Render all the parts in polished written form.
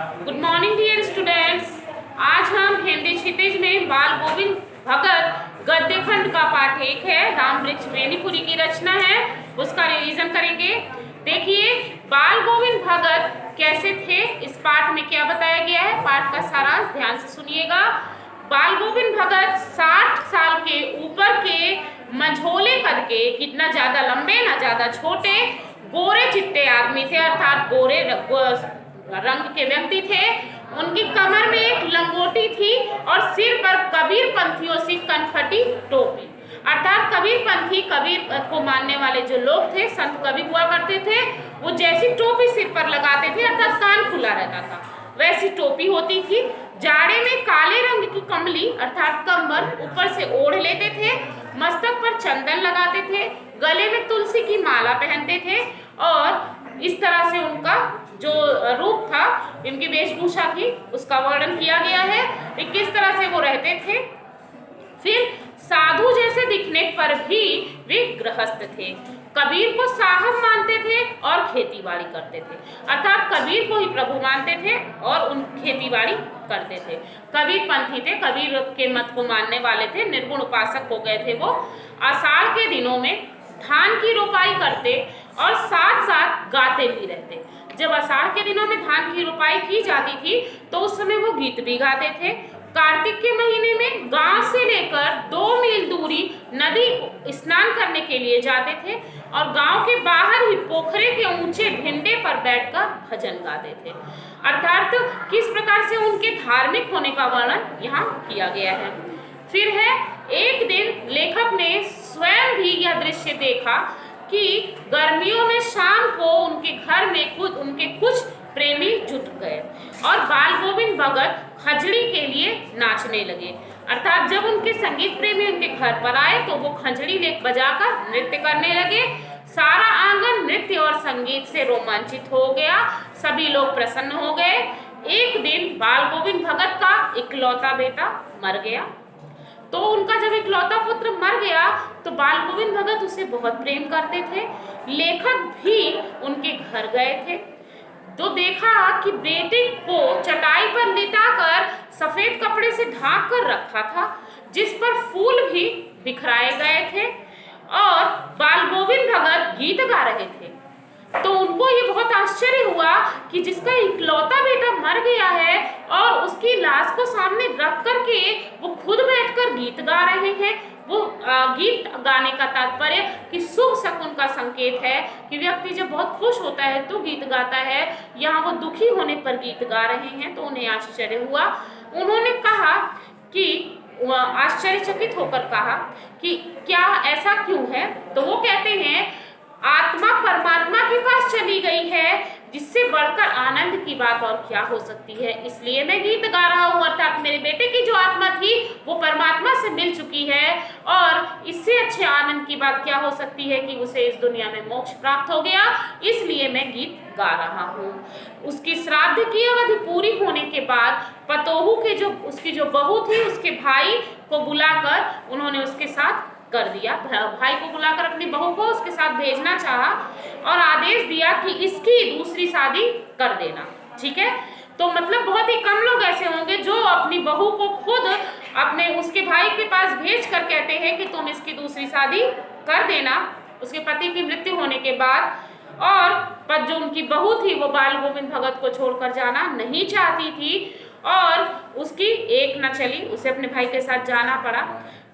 Good morning dear students. आज हम हिंदी क्षितिज में बाल गोविंद भगत गद्य खंड का पाठ 1 है, राम वृक्ष बेनीपुरी की रचना है, उसका रिवीजन करेंगे। देखिए बाल गोविंद भगत कैसे थे, इस पाठ में क्या बताया गया है, पाठ का सारांश ध्यान से सुनिएगा। बाल गोविंद भगत 60 साल के ऊपर के मंझोले कद के, कितना ज्यादा लंबे ना ज्यादा छोटे, गोरे चिट्टे आदमी थे, अर्थात गोरे रंग के व्यक्ति थे। उनकी कमर में एक लंगोटी थी और सिर पर कबीर पंथियों से कनफटी टोपी, अर्थात कबीर पंथी, कबीर को मानने वाले जो लोग थे, संत कवि हुआ करते थे, वो जैसी टोपी सिर पर लगाते थे, अर्थात कान खुला रहता था, वैसी टोपी होती थी। जाड़े में काले रंग की कमली अर्थात कंबल ऊपर से ओढ़ लेते थे, मस्तक पर चंदन लगाते थे, गले में तुलसी की माला पहनते थे और इस तरह से उनका जो रूप था, इनकी वेशभूषा थी, उसका वर्णन किया गया है कि किस तरह से वो रहते थे। फिर साधु जैसे दिखने पर भी वे गृहस्थ थे, कबीर को साहब मानते थे और खेतीबाड़ी करते थे, अर्थात कबीर को ही प्रभु मानते थे और उन खेतीबाड़ी करते थे। कबीर पंथी थे, कबीर के मत को मानने वाले थे, निर्गुण उपासक हो गए थे वो। आषाढ़ के दिनों में धान की रोपाई करते और साथ साथ गाते भी रहते। जब आषाढ़ के दिनों में धान की रोपाई की जाती थी तो उस समय वो गीत भी गाते थे। कार्तिक के महीने में गांव से लेकर 2 मील दूरी नदी स्नान करने के लिए जाते थे और गांव के बाहर ही पोखरे के ऊंचे ढिंडे पर बैठकर भजन गाते थे, अर्थात किस प्रकार से उनके धार्मिक होने का वर्णन यहाँ किया गया है। फिर है, एक दिन लेखक ने स्वयं भी यह दृश्य देखा कि गर्मियों में शाम को उनके घर में उनके कुछ प्रेमी जुट गए और बाल गोविंद भगत खंजड़ी के लिए नाचने लगे, अर्थात जब उनके संगीत प्रेमी उनके घर पर आए तो वो खंजड़ी ले बजाकर नृत्य करने लगे। सारा आंगन नृत्य और संगीत से रोमांचित हो गया, सभी लोग प्रसन्न हो गए। एक दिन बाल गोविंद भगत का इकलौता बेटा मर गया, तो उनका जब इकलौता पुत्र मर गया तो बाल गोविंद भगत उसे बहुत प्रेम करते थे। लेखक भी उनके घर गए थे तो देखा कि बेटे को चटाई पर लिटाकर सफेद कपड़े से ढांक कर रखा था, जिस पर फूल भी बिखराए गए थे और बाल गोविंद भगत गीत गा रहे थे। तो उनको ये बहुत आश्चर्य हुआ कि जिसका इकलौता बेटा मर गया है और उसकी लाश को सामने रख करके वो खुद बैठकर गीत गा रहे हैं। वो गीत गाने का तात्पर्य कि शुभ शकुन का संकेत है कि व्यक्ति जब बहुत खुश होता है तो गीत गाता है, यहाँ वो दुखी होने पर गीत गा रहे हैं, तो उन्हें आश्चर्य हुआ। उन्होंने कहा कि आश्चर्यचकित होकर कहा कि क्या ऐसा क्यों है, तो वो कहते हैं आत्मा परमात्मा के पास चली गई है, जिससे बढ़कर आनंद की बात और क्या हो सकती है, इसलिए मैं गीत गा रहा हूँ, अर्थात मेरे बेटे की जो आत्मा थी वो परमात्मा से मिल चुकी है और इससे अच्छे आनंद की बात क्या हो सकती है कि उसे इस दुनिया में मोक्ष प्राप्त हो गया, इसलिए मैं गीत गा रहा हूँ। उसकी श्राद्ध की अवधि पूरी होने के बाद पतोहू के उसकी जो बहू थी उसके भाई को बुलाकर उन्होंने उसके साथ कर दिया, भाई को बुलाकर अपनी बहू को उसके साथ भेजना चाहा और आदेश दिया कि इसकी दूसरी शादी कर देना। ठीक है, तो मतलब बहुत ही कम लोग ऐसे होंगे जो अपनी बहू को खुद अपने उसके भाई के पास भेज कर कहते हैं कि तुम इसकी दूसरी शादी कर देना, उसके पति की मृत्यु होने के बाद। और पर जो उनकी बहू थी वो बाल गोविंद भगत को छोड़कर जाना नहीं चाहती थी और उसकी एक न चली, उसे अपने भाई के साथ जाना पड़ा।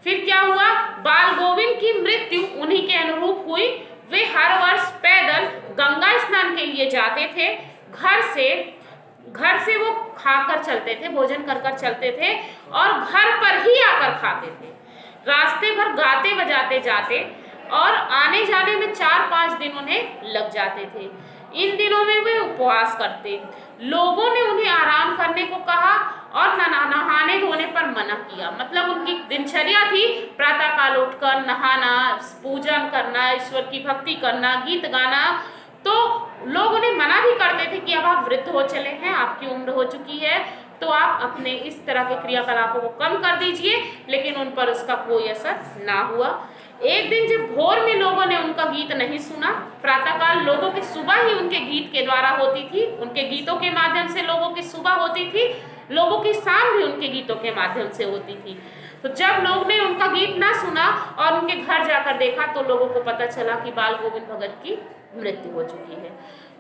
फिर क्या हुआ, बाल गोविंद की मृत्यु उन्हीं के अनुरूप हुई। वे हर वर्ष पैदल गंगा स्नान के लिए जाते थे, घर से वो खाकर चलते थे, भोजन कर कर चलते थे और घर पर ही आकर खाते थे। रास्ते भर गाते बजाते जाते और आने जाने में 4-5 दिन उन्हें लग जाते थे। इन दिनों में वे उपवास करते। लोगों ने उन्हें आराम करने को कहा और नहाने धोने पर मना किया, मतलब उनकी दिनचर्या थी प्रातः काल उठकर नहाना, पूजन करना, ईश्वर की भक्ति करना, गीत गाना। तो लोग उन्हें मना भी करते थे कि अब आप वृद्ध हो चले हैं, आपकी उम्र हो चुकी है, तो आप अपने इस तरह के क्रियाकलापों को कम कर दीजिए, लेकिन उन पर उसका कोई असर ना हुआ। एक दिन जब भोर में लोगों ने उनका गीत नहीं सुना, प्रातःकाल लोगों की सुबह ही उनके गीत के द्वारा होती थी, उनके गीतों के माध्यम से लोगों की सुबह होती थी, लोगों की शाम भी उनके गीतों के माध्यम से होती थी। तो जब लोग ने उनका गीत ना सुना और उनके घर जाकर देखा तो लोगों को पता चला कि बाल गोविंद भगत की मृत्यु हो चुकी है।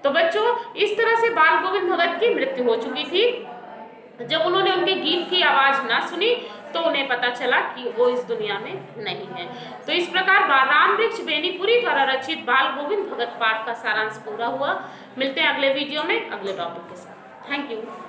तो बच्चों, इस तरह से बाल गोविंद भगत की मृत्यु हो चुकी थी। जब उन्होंने उनके गीत की आवाज ना सुनी तो उन्हें पता चला कि वो इस दुनिया में नहीं है। तो इस प्रकार रामवृक्ष बेनीपुरी द्वारा रचित बाल गोविंद भगत पाठ का सारांश पूरा हुआ। मिलते हैं अगले वीडियो में अगले टॉपिक के साथ। Thank you.